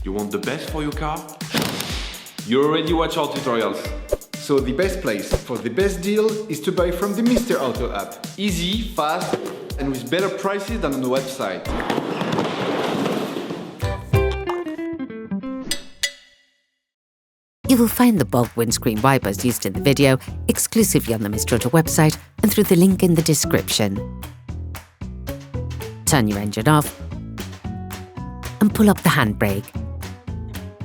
You want the best for your car? You already watch our tutorials. So the best place for the best deal is to buy from the Mr. Auto app. Easy, fast, and with better prices than on the website. You will find the bulk windscreen wipers used in the video exclusively on the Mr. Auto website and through the link in the description. Turn your engine off and pull up the handbrake.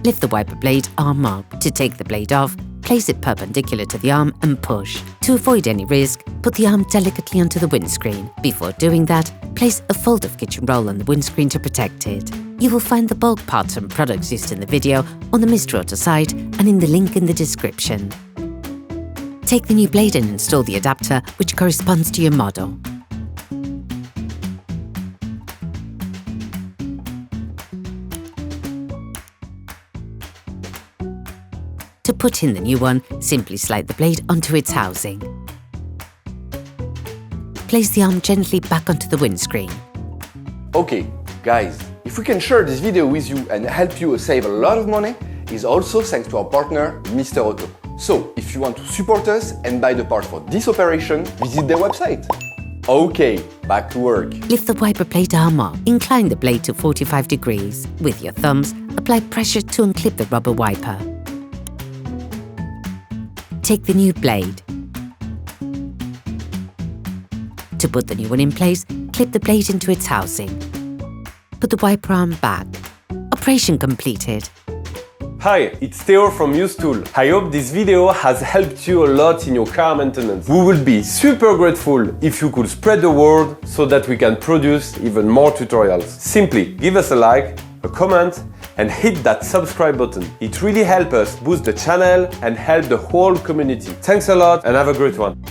Lift the wiper blade arm up. To take the blade off, place it perpendicular to the arm and push. To avoid any risk, put the arm delicately onto the windscreen. Before doing that, place a fold of kitchen roll on the windscreen to protect it. You will find the bulk parts and products used in the video on the Mr. Auto site and in the link in the description. Take the new blade and install the adapter which corresponds to your model. To put in the new one, simply slide the blade onto its housing. Place the arm gently back onto the windscreen. Okay, guys, if we can share this video with you and help you save a lot of money, is also thanks to our partner, Mr. Auto. So, if you want to support us and buy the parts for this operation, visit their website. Okay, back to work. Lift the wiper blade arm up. Incline the blade to 45 degrees. With your thumbs, apply pressure to unclip the rubber wiper. Take the new blade. To put the new one in place, clip the blade into its housing. Put the wiper arm back. Operation completed. Hi, it's Theo from Usetool. I hope this video has helped you a lot in your car maintenance. We will be super grateful if you could spread the word so that we can produce even more tutorials. Simply give us a like, a comment, and hit that subscribe button. It really helps us boost the channel and help the whole community. Thanks a lot and have a great one.